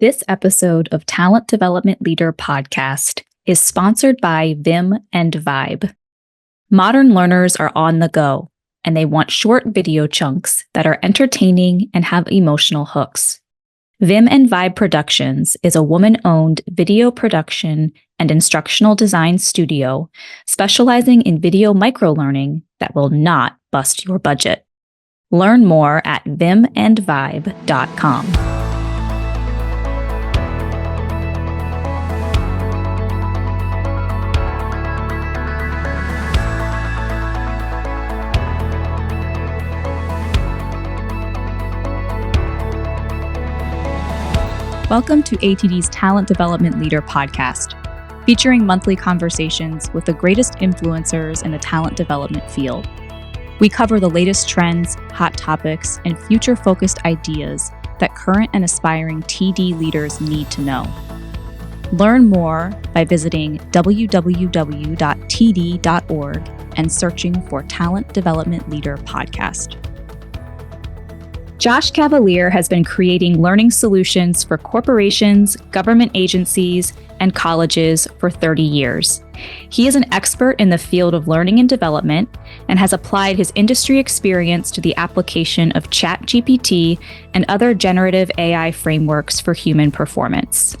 This episode of Talent Development Leader Podcast is sponsored by Vim and Vibe. Modern learners are on the go, and they want short video chunks that are entertaining and have emotional hooks. Vim and Vibe Productions is a woman-owned video production and instructional design studio specializing in video microlearning that will not bust your budget. Learn more at vimandvibe.com. Welcome to ATD's Talent Development Leader Podcast, featuring monthly conversations with the greatest influencers in the talent development field. We cover the latest trends, hot topics, and future-focused ideas that current and aspiring TD leaders need to know. Learn more by visiting www.td.org and searching for Talent Development Leader Podcast. Josh Cavalier has been creating learning solutions for corporations, government agencies, and colleges for 30 years. He is an expert in the field of learning and development and has applied his industry experience to the application of ChatGPT and other generative AI frameworks for human performance.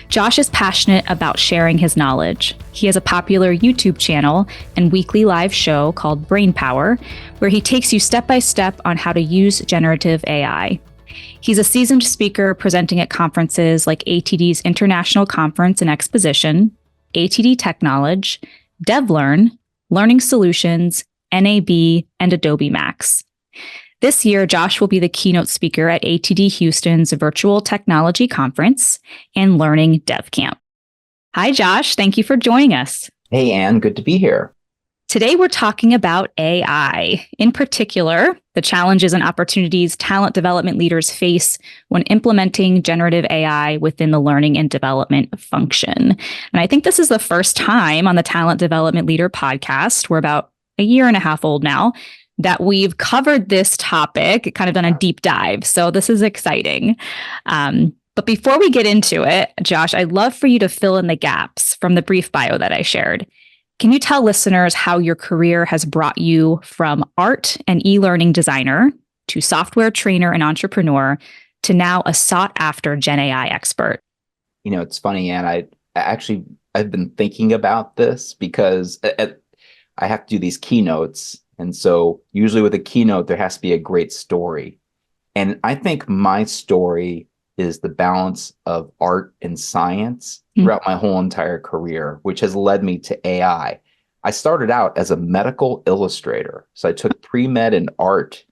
Josh is passionate about sharing his knowledge. He has a popular YouTube channel and weekly live show called Brainpower, where he takes you step by step on how to use generative AI. He's a seasoned speaker presenting at conferences like ATD's International Conference and Exposition, ATD Tech Knowledge, DevLearn, Learning Solutions, NAB, and Adobe Max. This year, Josh will be the keynote speaker at ATD Houston's Virtual Technology Conference and Learning Dev Camp. Hi, Josh. Thank you for joining us. Hey, Anne. Good to be here. Today, we're talking about AI. In particular, the challenges and opportunities talent development leaders face when implementing generative AI within the learning and development function. And I think this is the first time on the Talent Development Leader podcast, we're about a year and a half old now, that we've covered this topic, kind of done a deep dive. So this is exciting. But before we get into it, Josh, I'd love for you to fill in the gaps from the brief bio that I shared. Can you tell listeners how your career has brought you from art and e-learning designer to software trainer and entrepreneur to now a sought-after Gen AI expert? You know, it's funny, Anne. I've been thinking about this because I have to do these keynotes. And so usually with a keynote, there has to be a great story. And I think my story is the balance of art and science throughout my whole entire career, which has led me to AI. I started out as a medical illustrator. So I took pre-med in art,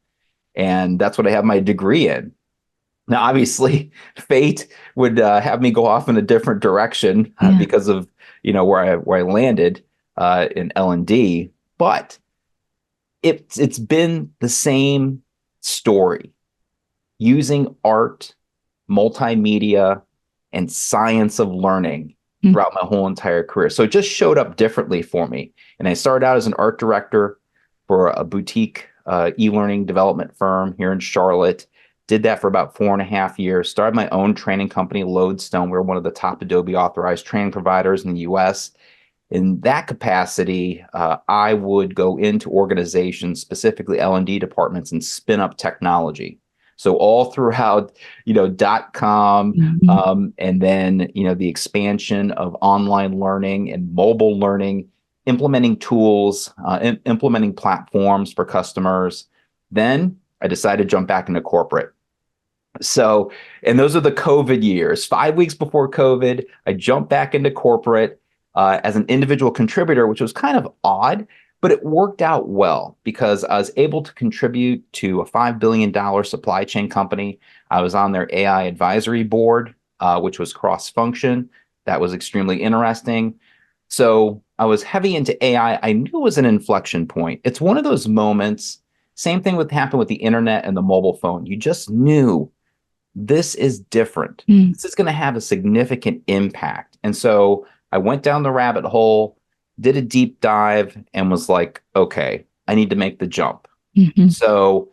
and that's what I have my degree in. Now, obviously, fate would have me go off in a different direction because of, where I landed in L&D. But it's been the same story, using art, multimedia, and science of learning throughout my whole entire career. So it just showed up differently for me. And I started out as an art director for a boutique e-learning development firm here in Charlotte. Did that for about 4.5 years. Started my own training company, Lodestone. We're one of the top Adobe authorized training providers in the US. In that capacity, I would go into organizations, specifically L&D departments, and spin up technology. So all throughout, .com, and then, the expansion of online learning and mobile learning, implementing tools, implementing platforms for customers. Then I decided to jump back into corporate. So, and those are the COVID years. 5 weeks before COVID, I jumped back into corporate as an individual contributor, which was kind of odd, but it worked out well because I was able to contribute to a $5 billion supply chain company. I was on their AI advisory board, which was cross-function. That was extremely interesting. So I was heavy into AI. I knew it was an inflection point. It's one of those moments, same thing would happen with the internet and the mobile phone. You just knew this is different. This is going to have a significant impact. And so I went down the rabbit hole, did a deep dive, and was like, okay, I need to make the jump. So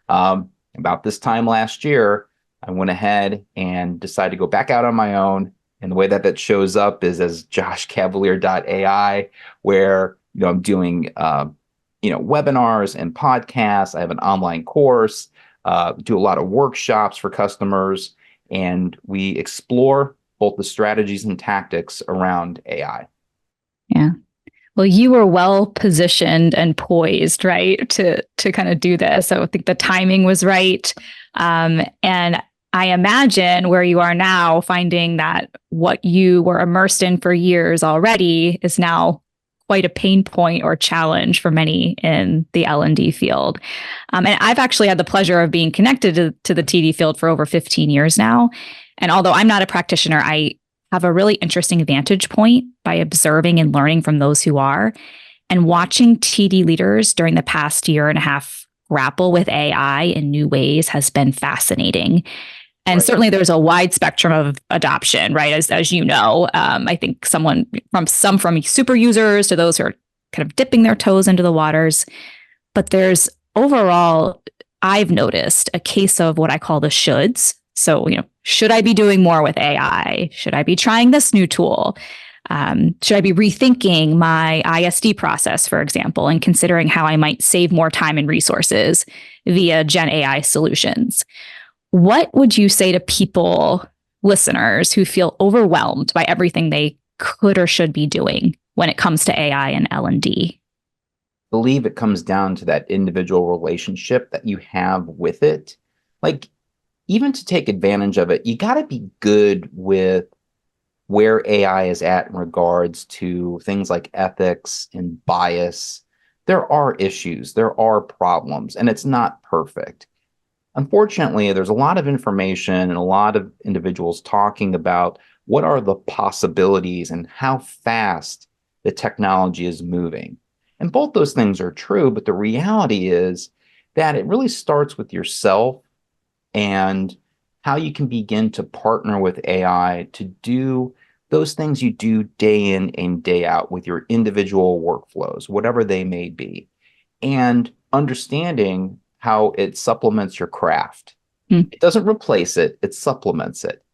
about this time last year, I went ahead and decided to go back out on my own. And the way that that shows up is as joshcavalier.ai, where I'm doing webinars and podcasts. I have an online course, do a lot of workshops for customers, and we explore both the strategies and tactics around AI. Yeah. Well, you were well positioned and poised, right, to kind of do this. So I think the timing was right. And I imagine where you are now, finding that what you were immersed in for years already is now quite a pain point or challenge for many in the L&D field. And I've actually had the pleasure of being connected to the TD field for over 15 years now. And although I'm not a practitioner, I have a really interesting vantage point by observing and learning from those who are, and watching TD leaders during the past year and a half grapple with AI in new ways has been fascinating. And Right. certainly there's a wide spectrum of adoption, right? As you know, I think from super users to those who are kind of dipping their toes into the waters. But there's overall, I've noticed a case of what I call the shoulds. So, should I be doing more with AI? Should I be trying this new tool? Should I be rethinking my ISD process, for example, and considering how I might save more time and resources via Gen AI solutions? What would you say to people, listeners, who feel overwhelmed by everything they could or should be doing when it comes to AI and L&D? Believe it comes down to that individual relationship that you have with it. Like, even to take advantage of it, you got to be good with where AI is at in regards to things like ethics and bias. There are issues, there are problems, and it's not perfect. Unfortunately, there's a lot of information and a lot of individuals talking about what are the possibilities and how fast the technology is moving. And both those things are true, but the reality is that it really starts with yourself and how you can begin to partner with AI to do those things you do day in and day out with your individual workflows, whatever they may be, and understanding how it supplements your craft. It doesn't replace it, it supplements it.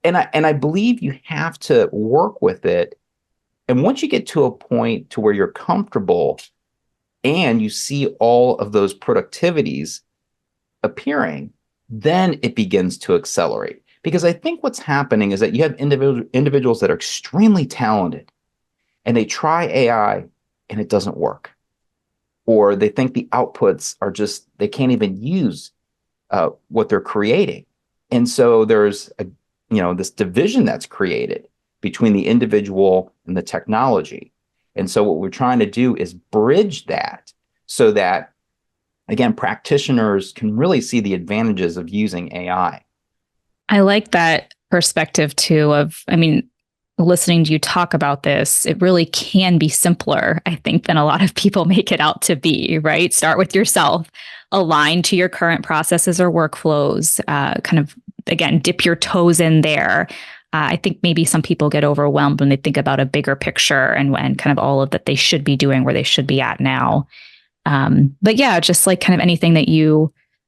And I believe you have to work with it. And once you get to a point to where you're comfortable and you see all of those productivities appearing, then it begins to accelerate. Because I think what's happening is that you have individuals that are extremely talented and they try AI and it doesn't work. Or they think the outputs are just, they can't even use what they're creating. And so there's this division that's created between the individual and the technology. And so what we're trying to do is bridge that so that, again, practitioners can really see the advantages of using AI. I like that perspective too listening to you talk about this, it really can be simpler, I think, than a lot of people make it out to be, right? Start with yourself, align to your current processes or workflows, kind of, again, dip your toes in there. I think maybe some people get overwhelmed when they think about a bigger picture and kind of all of that they should be doing where they should be at now. But yeah, just like kind of anything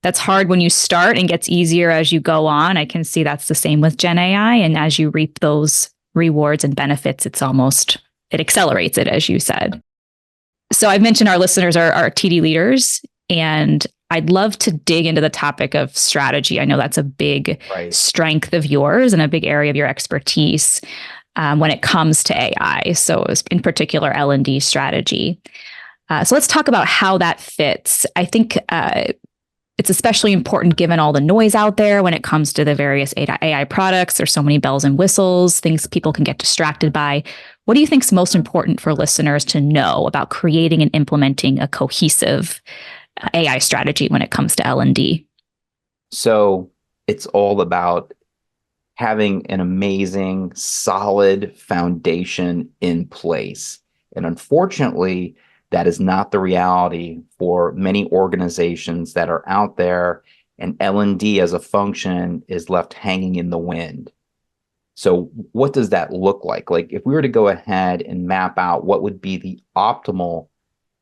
that's hard when you start and gets easier as you go on. I can see that's the same with Gen AI. And as you reap those rewards and benefits, it accelerates it, as you said. So I've mentioned our listeners are TD leaders, and I'd love to dig into the topic of strategy. I know that's a big strength of yours and a big area of your expertise when it comes to AI. So in particular, L&D strategy. So let's talk about how that fits. I think it's especially important given all the noise out there when it comes to the various AI products. There's so many bells and whistles, things people can get distracted by. What do you think is most important for listeners to know about creating and implementing a cohesive AI strategy when it comes to L&D? So it's all about having an amazing, solid foundation in place. And unfortunately, that is not the reality for many organizations that are out there, and L&D as a function is left hanging in the wind. So what does that look like? Like, if we were to go ahead and map out what would be the optimal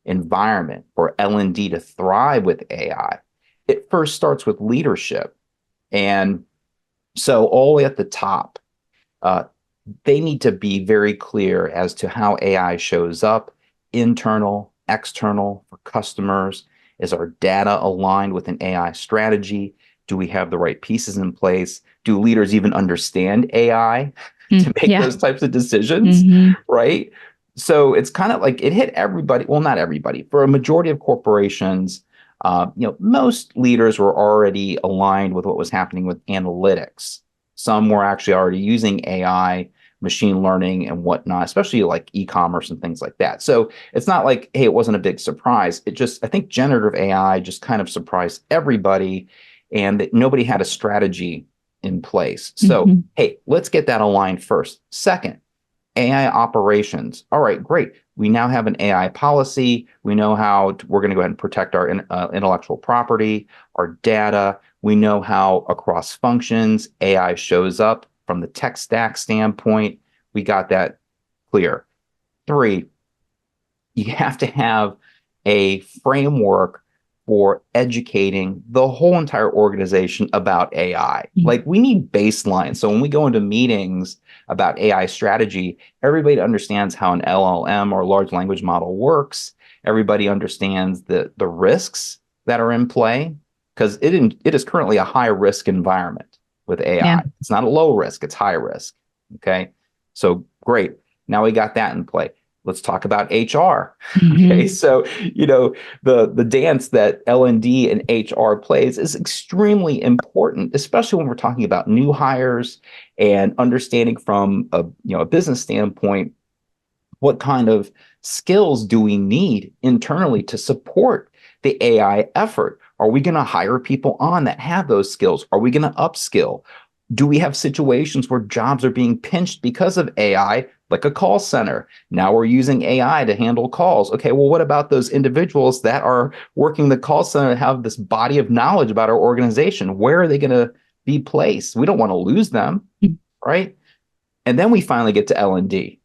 environment for L&D to thrive with AI, it first starts with leadership. And so all the way at the top, uh, they need to be very clear as to how AI shows up, internal, external, for customers. Is our data aligned with an AI strategy? Do we have the right pieces in place? Do leaders even understand AI to make Yeah. those types of decisions? Right? So it's kind of like it hit everybody. Well, not everybody. For a majority of corporations, most leaders were already aligned with what was happening with analytics. Some were actually already using AI, machine learning, and whatnot, especially like e-commerce and things like that. So it's not like, hey, it wasn't a big surprise. It just, I think generative AI just kind of surprised everybody, and that nobody had a strategy in place. So, hey, let's get that aligned first. Second, AI operations. All right, great. We now have an AI policy. We know how we're going to go ahead and protect our intellectual property, our data. We know how across functions AI shows up from the tech stack standpoint. We got that clear. Three, you have to have a framework for educating the whole entire organization about AI. Like we need baseline. So when we go into meetings about AI strategy, everybody understands how an LLM or large language model works. Everybody understands the risks that are in play, because it is currently a high risk environment with AI. Yeah. It's not a low risk, it's high risk. Okay. So great. Now we got that in play. Let's talk about HR. Okay, so the dance that L&D and HR plays is extremely important, especially when we're talking about new hires and understanding from a business standpoint, what kind of skills do we need internally to support the AI effort? Are we going to hire people on that have those skills? Are we going to upskill? Do we have situations where jobs are being pinched because of AI, like a call center? Now we're using AI to handle calls. Okay, well, what about those individuals that are working the call center and have this body of knowledge about our organization? Where are they going to be placed? We don't want to lose them, right? And then we finally get to L&D.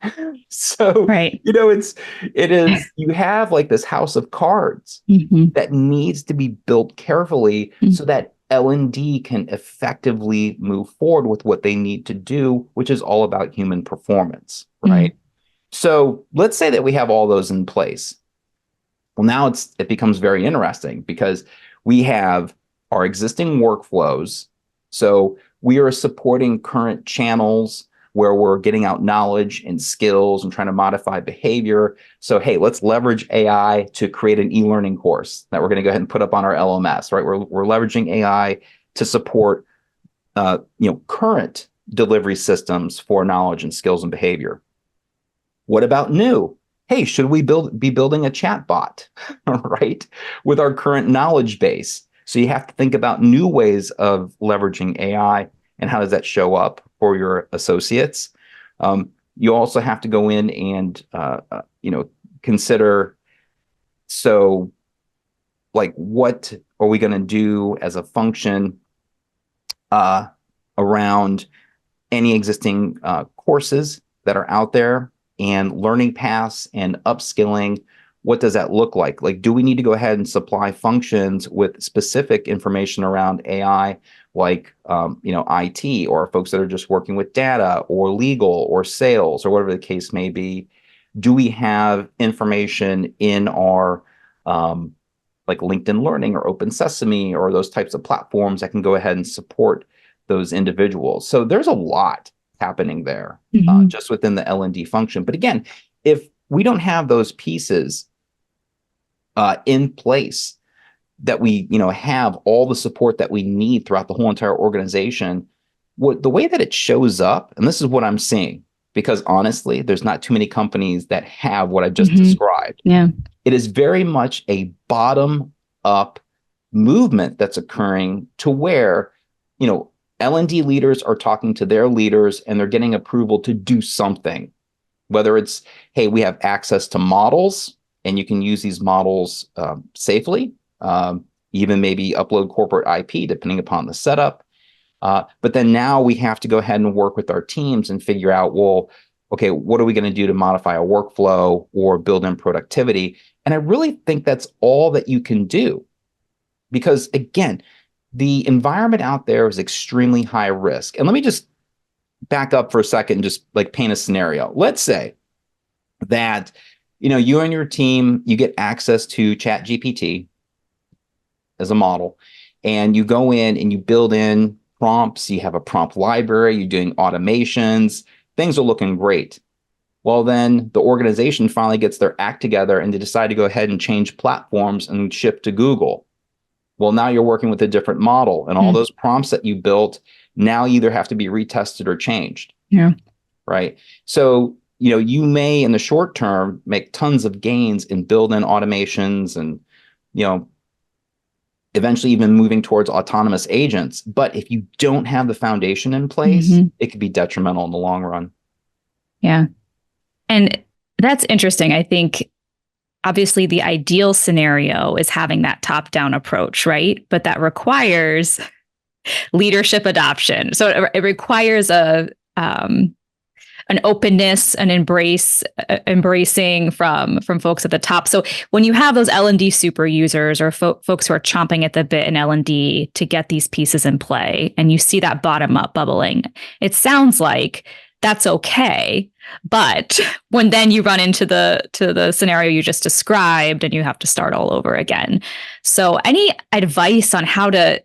So, Right. it is, you have like this house of cards that needs to be built carefully so that L&D can effectively move forward with what they need to do, which is all about human performance, right? So let's say that we have all those in place. Well, now it becomes very interesting because we have our existing workflows. So we are supporting current channels where we're getting out knowledge and skills and trying to modify behavior. So, hey, let's leverage AI to create an e-learning course that we're going to go ahead and put up on our LMS, right? We're leveraging AI to support, current delivery systems for knowledge and skills and behavior. What about new? Hey, should we be building a chat bot, right, with our current knowledge base? So you have to think about new ways of leveraging AI, and how does that show up for your associates? You also have to go in and consider, so like, what are we going to do as a function around any existing courses that are out there, and learning paths and upskilling? What does that look like? Like, do we need to go ahead and supply functions with specific information around AI, like, IT, or folks that are just working with data or legal or sales or whatever the case may be? Do we have information in our, like LinkedIn Learning or Open Sesame or those types of platforms that can go ahead and support those individuals? So there's a lot happening there just within the L&D function. But again, if we don't have those pieces in place, that we have all the support that we need throughout the whole entire organization, the way that it shows up, and this is what I'm seeing, because honestly, there's not too many companies that have what I just described. Yeah. It is very much a bottom-up movement that's occurring, to where, L&D leaders are talking to their leaders and they're getting approval to do something. Whether it's, hey, we have access to models and you can use these models safely, even maybe upload corporate IP depending upon the setup. But then now we have to go ahead and work with our teams and figure out, well, okay, what are we going to do to modify a workflow or build in productivity? And I really think that's all that you can do. Because again, the environment out there is extremely high risk. And let me just back up for a second and just like paint a scenario. Let's say that, you and your team, you get access to ChatGPT as a model, and you go in and you build in prompts, you have a prompt library, you're doing automations, things are looking great. Well, then the organization finally gets their act together and they decide to go ahead and change platforms and shift to Google. Well, now you're working with a different model, and all those prompts that you built now either have to be retested or changed. Yeah. Right. So, you may in the short term make tons of gains in build-in automations and, eventually even moving towards autonomous agents. But if you don't have the foundation in place, it could be detrimental in the long run. Yeah. And that's interesting. I think obviously the ideal scenario is having that top-down approach, right? But that requires leadership adoption. So it requires an openness, an embracing from folks at the top. So when you have those L&D super users or folks who are chomping at the bit in L&D to get these pieces in play, and you see that bottom up bubbling, it sounds like that's okay. But when then you run into the scenario you just described and you have to start all over again. So any advice on how to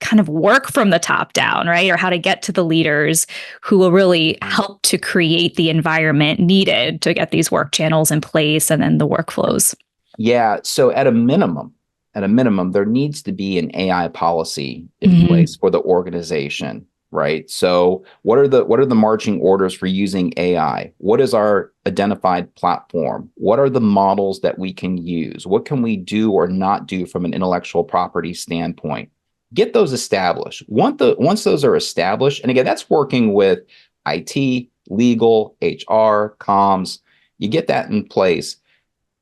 kind of work from the top down, right? Or how to get to the leaders who will really help to create the environment needed to get these work channels in place and then the workflows? Yeah. So at a minimum, there needs to be an AI policy in place for the organization, right? So what are the marching orders for using AI? What is our identified platform? What are the models that we can use? What can we do or not do from an intellectual property standpoint? Get those established. Once those are established, and again, that's working with IT, legal, HR, comms, you get that in place,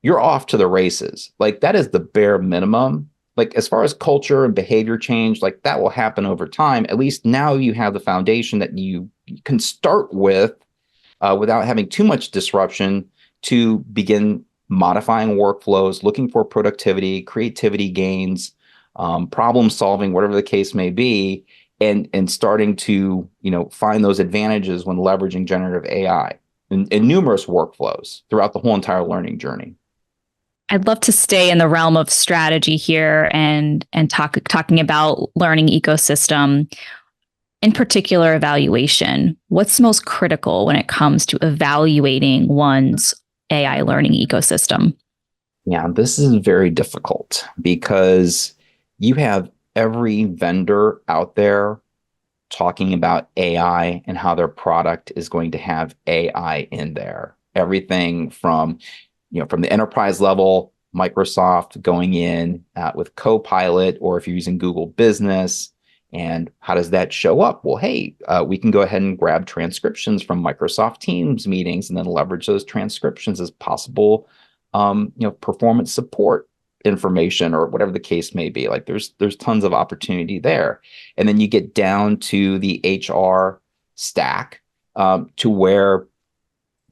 you're off to the races. Like that is the bare minimum. Like as far as culture and behavior change, like that will happen over time. At least now you have the foundation that you can start with without having too much disruption to begin modifying workflows, looking for productivity, creativity gains, problem solving, whatever the case may be, and starting to find those advantages when leveraging generative AI in numerous workflows throughout the whole entire learning journey. I'd love to stay in the realm of strategy here and talking about learning ecosystem, in particular evaluation. What's most critical when it comes to evaluating one's AI learning ecosystem? Yeah, this is very difficult because you have every vendor out there talking about AI and how their product is going to have AI in there. Everything from the enterprise level, Microsoft going in with Copilot, or if you're using Google Business, and how does that show up? Well, hey, we can go ahead and grab transcriptions from Microsoft Teams meetings and then leverage those transcriptions as possible, performance support information or whatever the case may be. Like there's tons of opportunity there. And then you get down to the HR stack to where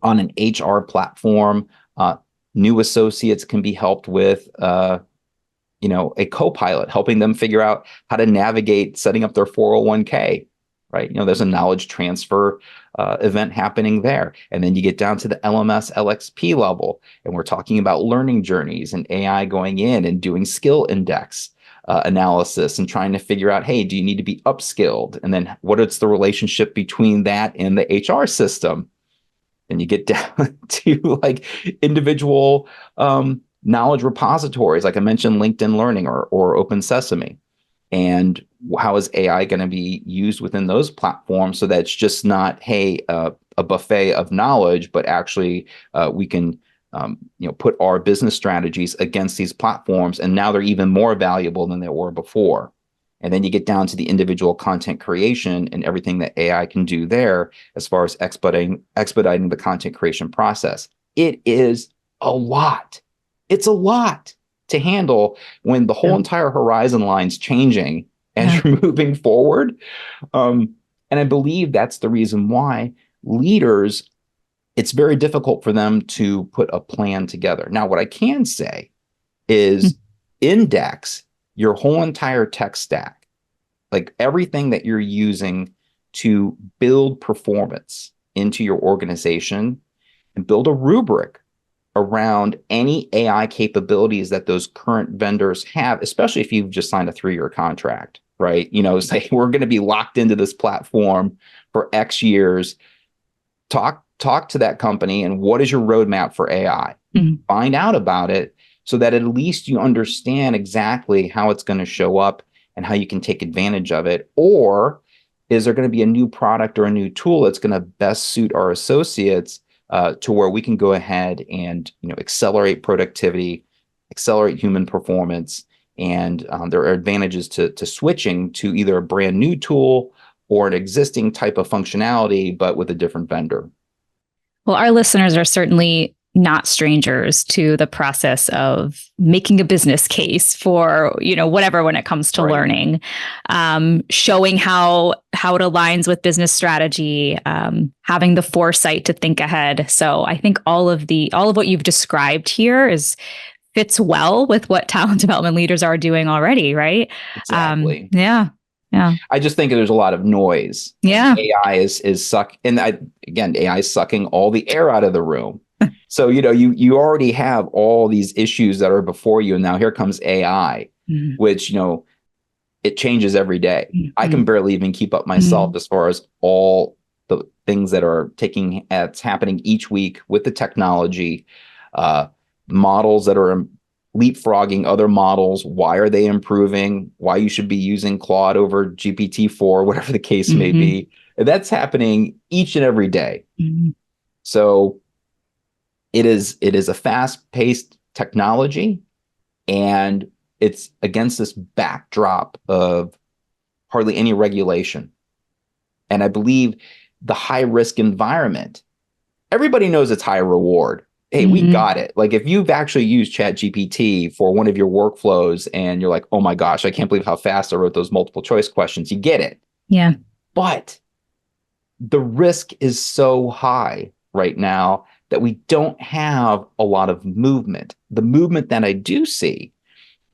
on an HR platform, new associates can be helped with a co-pilot, helping them figure out how to navigate setting up their 401k, right? There's a knowledge transfer event happening there. And then you get down to the LMS, LXP level, and we're talking about learning journeys and AI going in and doing skill index analysis and trying to figure out, hey, do you need to be upskilled? And then what is the relationship between that and the HR system? And you get down to like individual knowledge repositories, like I mentioned, LinkedIn Learning or Open Sesame. And how is AI going to be used within those platforms so that it's just not, hey, a buffet of knowledge, but actually we can put our business strategies against these platforms, and now they're even more valuable than they were before. And then you get down to the individual content creation and everything that AI can do there as far as expediting the content creation process. It is a lot. It's a lot to handle when the whole entire horizon line's changing as you're moving forward. And I believe that's the reason why leaders, it's very difficult for them to put a plan together. Now, what I can say is index your whole entire tech stack. like everything that you're using to build performance into your organization and build a rubric around any AI capabilities that those current vendors have, especially if you've just signed a 3-year contract, right? Say we're going to be locked into this platform for X years. Talk to that company and what is your roadmap for AI? Mm-hmm. Find out about it so that at least you understand exactly how it's going to show up and how you can take advantage of it. Or is there going to be a new product or a new tool that's going to best suit our associates to where we can go ahead and accelerate productivity, accelerate human performance, and there are advantages to switching to either a brand new tool or an existing type of functionality, but with a different vendor. Well, our listeners are certainly not strangers to the process of making a business case for, whatever when it comes to learning, showing how it aligns with business strategy, having the foresight to think ahead. So I think all of what you've described here fits well with what talent development leaders are doing already, right? Exactly. Yeah. I just think there's a lot of noise. Yeah. AI is AI is sucking all the air out of the room. So, you already have all these issues that are before you. And now here comes AI, mm-hmm. which, it changes every day. Mm-hmm. I can barely even keep up myself mm-hmm. as far as all the things that's happening each week with the technology, models that are leapfrogging other models. Why are they improving? Why you should be using Claude over GPT-4, whatever the case mm-hmm. may be. And that's happening each and every day. Mm-hmm. So it is a fast-paced technology, and it's against this backdrop of hardly any regulation. And I believe the high-risk environment, everybody knows it's high reward. Hey, mm-hmm. we got it. Like if you've actually used ChatGPT for one of your workflows and you're like, oh my gosh, I can't believe how fast I wrote those multiple choice questions, you get it. Yeah. But the risk is so high right now that we don't have a lot of movement. The movement that I do see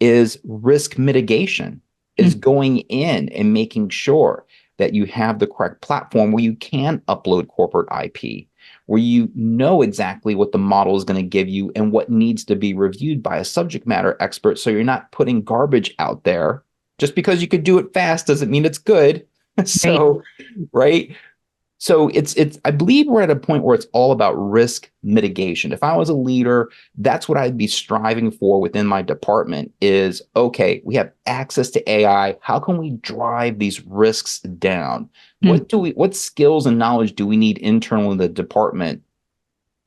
is risk mitigation, is going in and making sure that you have the correct platform where you can upload corporate IP, where you know exactly what the model is going to give you and what needs to be reviewed by a subject matter expert. So you're not putting garbage out there. Just because you could do it fast doesn't mean it's good. So, right? So I believe we're at a point where it's all about risk mitigation. If I was a leader, that's what I'd be striving for within my department is, okay, we have access to AI. How can we drive these risks down? What skills and knowledge do we need internal in the department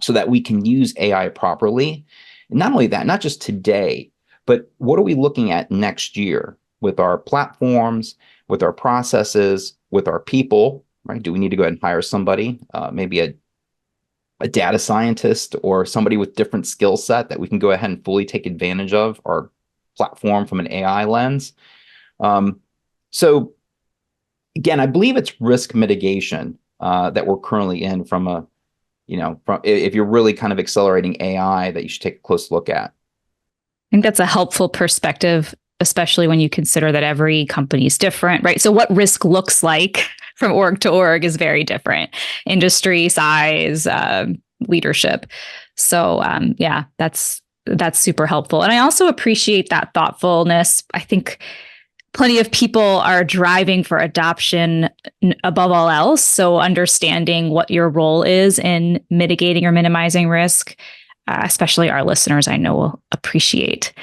so that we can use AI properly? And not only that, not just today, but what are we looking at next year with our platforms, with our processes, with our people? Right? Do we need to go ahead and hire somebody, maybe a data scientist or somebody with different skill set that we can go ahead and fully take advantage of our platform from an AI lens? So again, I believe it's risk mitigation that we're currently in from if you're really kind of accelerating AI that you should take a close look at. I think that's a helpful perspective, especially when you consider that every company is different, right? So what risk looks like from org to org is very different. Industry, size, leadership. So that's super helpful. And I also appreciate that thoughtfulness. I think plenty of people are driving for adoption above all else. So understanding what your role is in mitigating or minimizing risk, especially our listeners, I know will appreciate.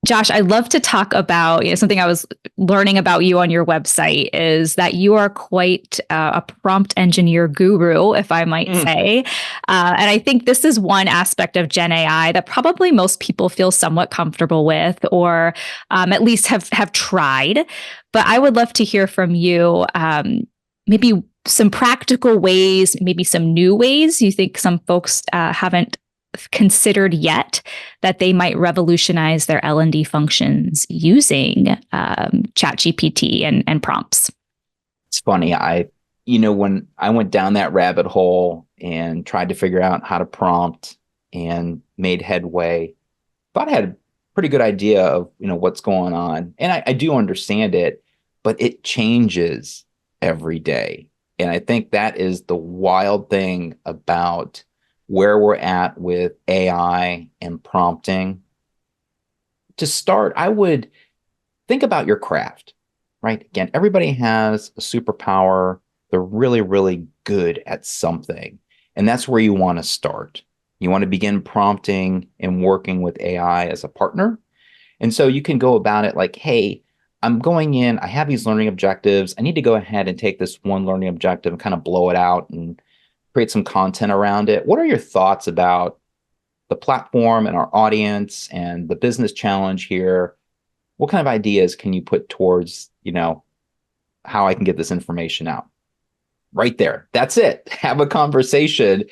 Josh, I'd love to talk about something I was learning about you on your website is that you are quite a prompt engineer guru, if I might say. And I think this is one aspect of Gen AI that probably most people feel somewhat comfortable with, or at least have tried. But I would love to hear from you, maybe some practical ways, maybe some new ways you think some folks haven't considered yet that they might revolutionize their L&D functions using ChatGPT and prompts. It's funny. When I went down that rabbit hole and tried to figure out how to prompt and made headway, thought I had a pretty good idea of, what's going on. And I do understand it, but it changes every day. And I think that is the wild thing about where we're at with AI and prompting. To start, I would think about your craft, right? Again, everybody has a superpower. They're really, really good at something. And that's where you want to start. You want to begin prompting and working with AI as a partner. And so you can go about it like, hey, I'm going in, I have these learning objectives. I need to go ahead and take this one learning objective and kind of blow it out and create some content around it. What are your thoughts about the platform and our audience and the business challenge here? What kind of ideas can you put towards, how I can get this information out? Right there. That's it. Have a conversation.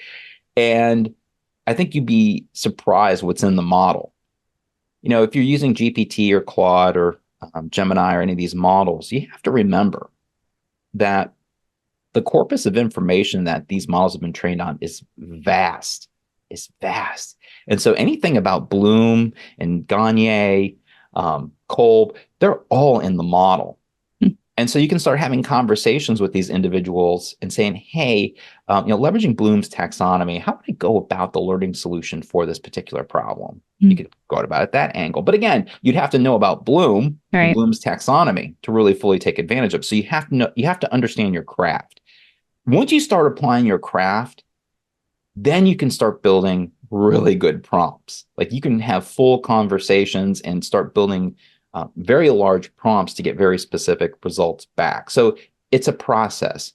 And I think you'd be surprised what's in the model. If you're using GPT or Claude or Gemini or any of these models, you have to remember that the corpus of information that these models have been trained on is vast. It's vast. And so anything about Bloom and Gagne, Kolb, they're all in the model. And so you can start having conversations with these individuals and saying, hey, leveraging Bloom's taxonomy, how would I go about the learning solution for this particular problem? You could go about it that angle. But again, you'd have to know about Bloom and Bloom's taxonomy to really fully take advantage of. So you have to understand your craft. Once you start applying your craft, then you can start building really good prompts. Like you can have full conversations and start building very large prompts to get very specific results back. So it's a process.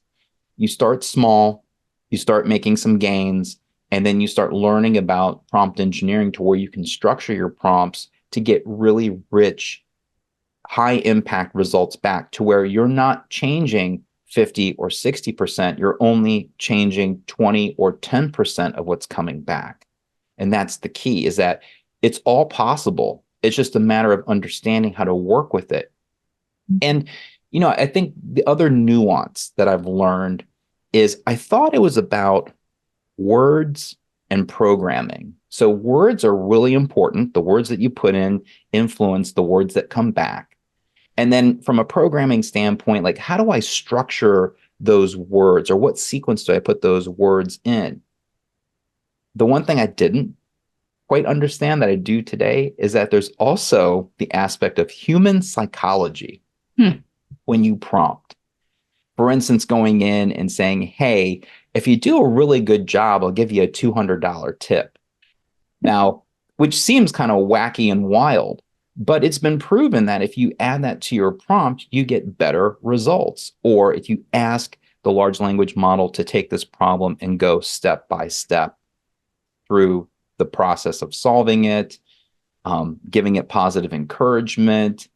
You start small, you start making some gains, and then you start learning about prompt engineering to where you can structure your prompts to get really rich, high impact results back to where you're not changing 50 or 60%, you're only changing 20 or 10% of what's coming back. And that's the key, is that it's all possible. It's just a matter of understanding how to work with it. And, I think the other nuance that I've learned is I thought it was about words and programming. So words are really important. The words that you put in influence the words that come back. And then from a programming standpoint, like how do I structure those words, or what sequence do I put those words in? The one thing I didn't quite understand that I do today is that there's also the aspect of human psychology when you prompt. For instance, going in and saying, hey, if you do a really good job, I'll give you a $200 tip. Now, which seems kind of wacky and wild, but it's been proven that if you add that to your prompt, you get better results. Or if you ask the large language model to take this problem and go step by step through the process of solving it, giving it positive encouragement.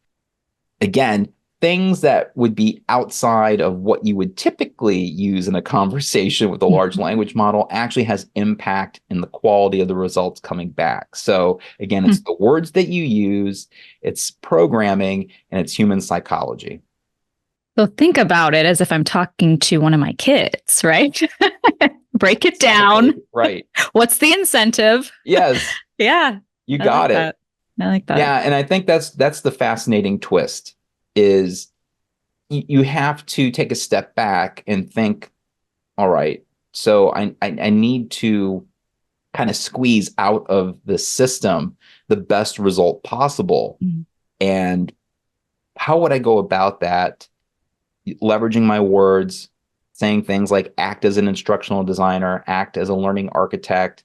Again, things that would be outside of what you would typically use in a conversation with a large language model actually has impact in the quality of the results coming back. So again, it's the words that you use, it's programming, and it's human psychology. So think about it as if I'm talking to one of my kids, right? Break it down. Right. What's the incentive? Yes. Yeah. You got it. I like that. Yeah. And I think that's the fascinating twist is you have to take a step back and think, all right, so I need to kind of squeeze out of the system the best result possible. And how would I go about that? Leveraging my words, saying things like act as an instructional designer, act as a learning architect,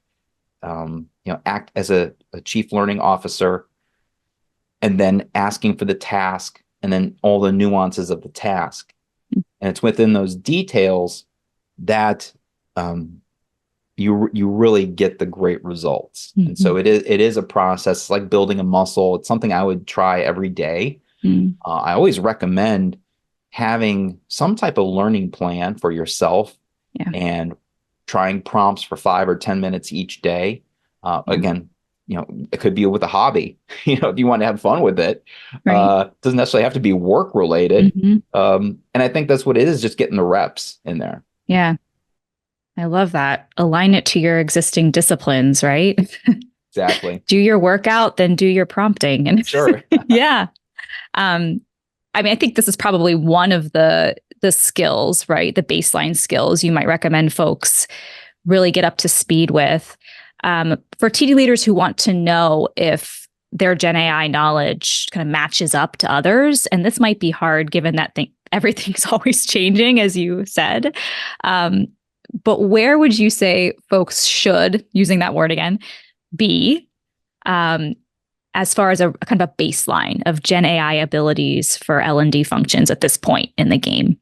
act as a chief learning officer, and then asking for the task and then all the nuances of the task. And it's within those details that you really get the great results. And so it is a process. It's like building a muscle. It's something I would try every day. I always recommend having some type of learning plan for yourself and trying prompts for 5 or 10 minutes each day. Again, it could be with a hobby, if you want to have fun with it. Doesn't necessarily have to be work related. And I think that's what it is, just getting the reps in there. Yeah. I love that. Align it to your existing disciplines, right? Exactly. Do your workout, then do your prompting. And sure. Yeah. I mean, I think this is probably one of the skills, right? The baseline skills you might recommend folks really get up to speed with. For TD leaders who want to know if their Gen AI knowledge kind of matches up to others, and this might be hard given that everything's always changing, as you said. But where would you say folks should, using that word again, be as far as a kind of a baseline of Gen AI abilities for L&D functions at this point in the game?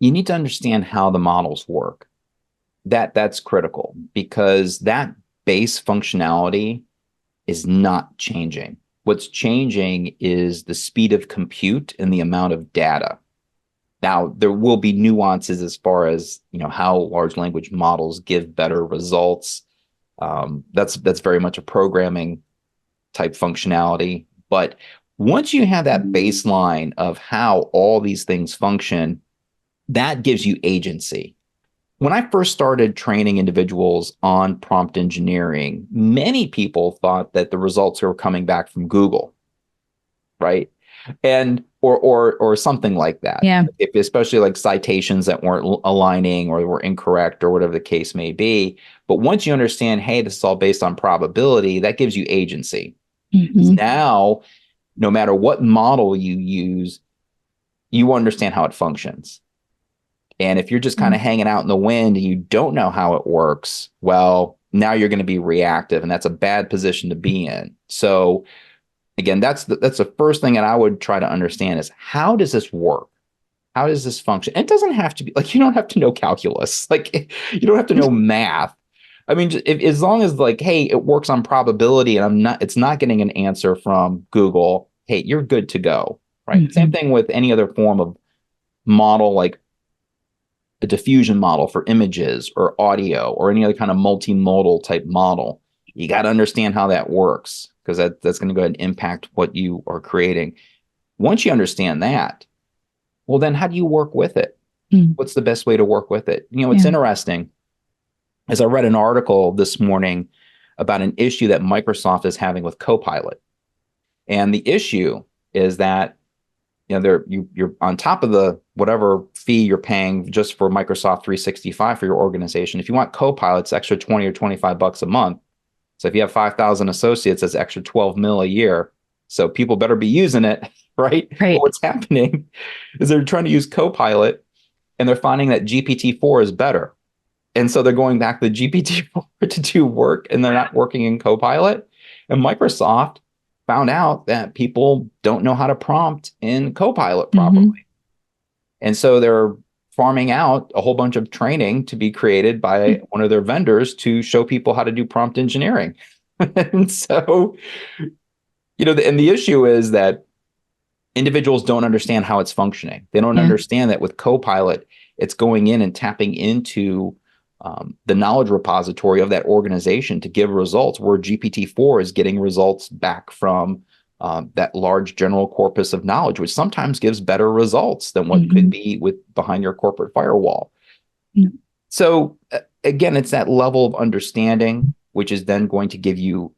You need to understand how the models work. That's critical, because that base functionality is not changing. What's changing is the speed of compute and the amount of data. Now, there will be nuances as far as, how large language models give better results. That's very much a programming type functionality. But once you have that baseline of how all these things function, that gives you agency. When I first started training individuals on prompt engineering, many people thought that the results were coming back from Google, right? And or something like that. Yeah. Especially like citations that weren't aligning or were incorrect or whatever the case may be. But once you understand, hey, this is all based on probability, that gives you agency. Mm-hmm. Now, no matter what model you use, you understand how it functions. And if you're just kind of hanging out in the wind and you don't know how it works, well, now you're going to be reactive, and that's a bad position to be in. So again, that's the first thing that I would try to understand is, how does this work? How does this function? It doesn't have to be like, you don't have to know calculus. Like, you don't have to know math. I mean, as long as like, hey, it works on probability and it's not getting an answer from Google, hey, you're good to go, right? Mm-hmm. Same thing with any other form of model, like a diffusion model for images or audio or any other kind of multimodal type model. You got to understand how that works, because that's going to go ahead and impact what you are creating. Once you understand that, well, then how do you work with it? What's the best way to work with it? It's interesting. As I read an article this morning about an issue that Microsoft is having with Copilot. And the issue is that you're on top of the whatever fee you're paying just for Microsoft 365 for your organization. If you want Copilot, it's extra 20 or 25 bucks a month. So if you have 5,000 associates, that's extra 12 mil a year. So people better be using it, right? But what's happening is they're trying to use Copilot and they're finding that GPT-4 is better. And so they're going back to the GPT-4 to do work, and they're not working in Copilot. And Microsoft found out that people don't know how to prompt in Copilot properly. Mm-hmm. And so they're farming out a whole bunch of training to be created by one of their vendors to show people how to do prompt engineering. And so, and the issue is that individuals don't understand how it's functioning. They don't understand that with Copilot, it's going in and tapping into the knowledge repository of that organization to give results, where GPT-4 is getting results back from that large general corpus of knowledge, which sometimes gives better results than what could be behind your corporate firewall. So again, it's that level of understanding, which is then going to give you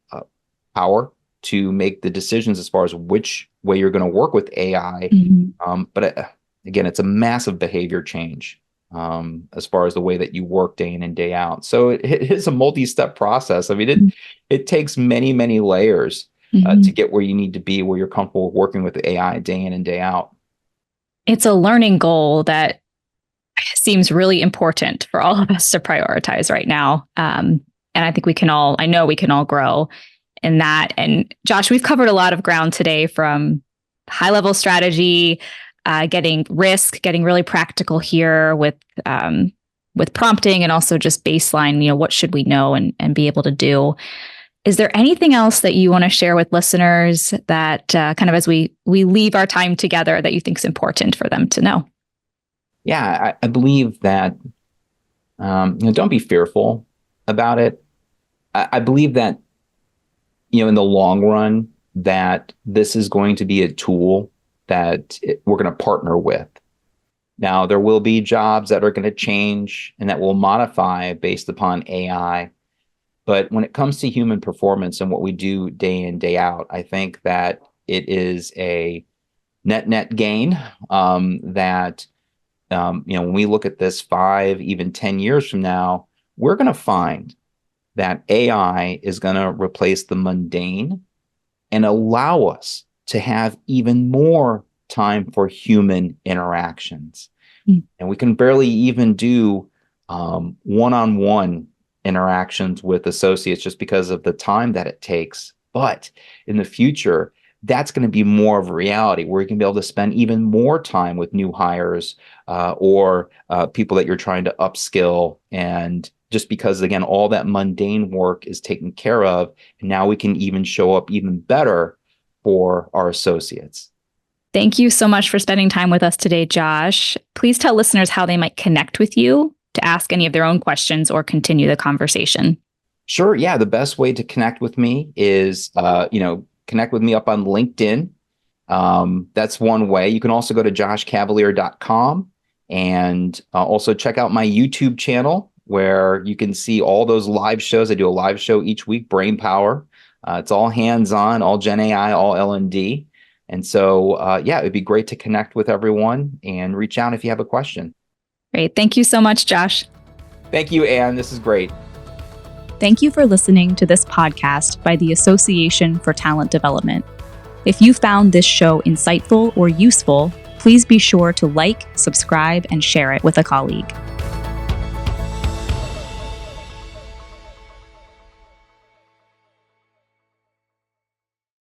power to make the decisions as far as which way you're going to work with AI. But again, it's a massive behavior change as far as the way that you work day in and day out. So it is a multi-step process. I mean, it takes many, many layers to get where you need to be, where you're comfortable working with AI day in and day out. It's a learning goal that seems really important for all of us to prioritize right now. And I think I know we can all grow in that. And Josh, we've covered a lot of ground today, from high level strategy, getting really practical here with prompting, and also just baseline, what should we know and be able to do. Is there anything else that you want to share with listeners that kind of as we leave our time together that you think is important for them to know? Yeah, I believe that, don't be fearful about it. I believe that, in the long run, that this is going to be a tool that we're going to partner with. Now, there will be jobs that are going to change and that will modify based upon AI. But when it comes to human performance and what we do day in, day out, I think that it is a net gain, that when we look at this 5, even 10 years from now, we're going to find that AI is going to replace the mundane and allow us to have even more time for human interactions. And we can barely even do one-on-one interactions with associates just because of the time that it takes. But in the future, that's going to be more of a reality where you can be able to spend even more time with new hires or people that you're trying to upskill. And just because, again, all that mundane work is taken care of, and now we can even show up even better for our associates. Thank you so much for spending time with us today, Josh. Please tell listeners how they might connect with you to ask any of their own questions or continue the conversation. Sure. Yeah. The best way to connect with me is, connect with me up on LinkedIn. That's one way. You can also go to joshcavalier.com and also check out my YouTube channel where you can see all those live shows. I do a live show each week, Brainpower. It's all hands-on, all Gen AI, all L&D. And so, it'd be great to connect with everyone and reach out if you have a question. Great. Thank you so much, Josh. Thank you, Anne. This is great. Thank you for listening to this podcast by the Association for Talent Development. If you found this show insightful or useful, please be sure to like, subscribe, and share it with a colleague.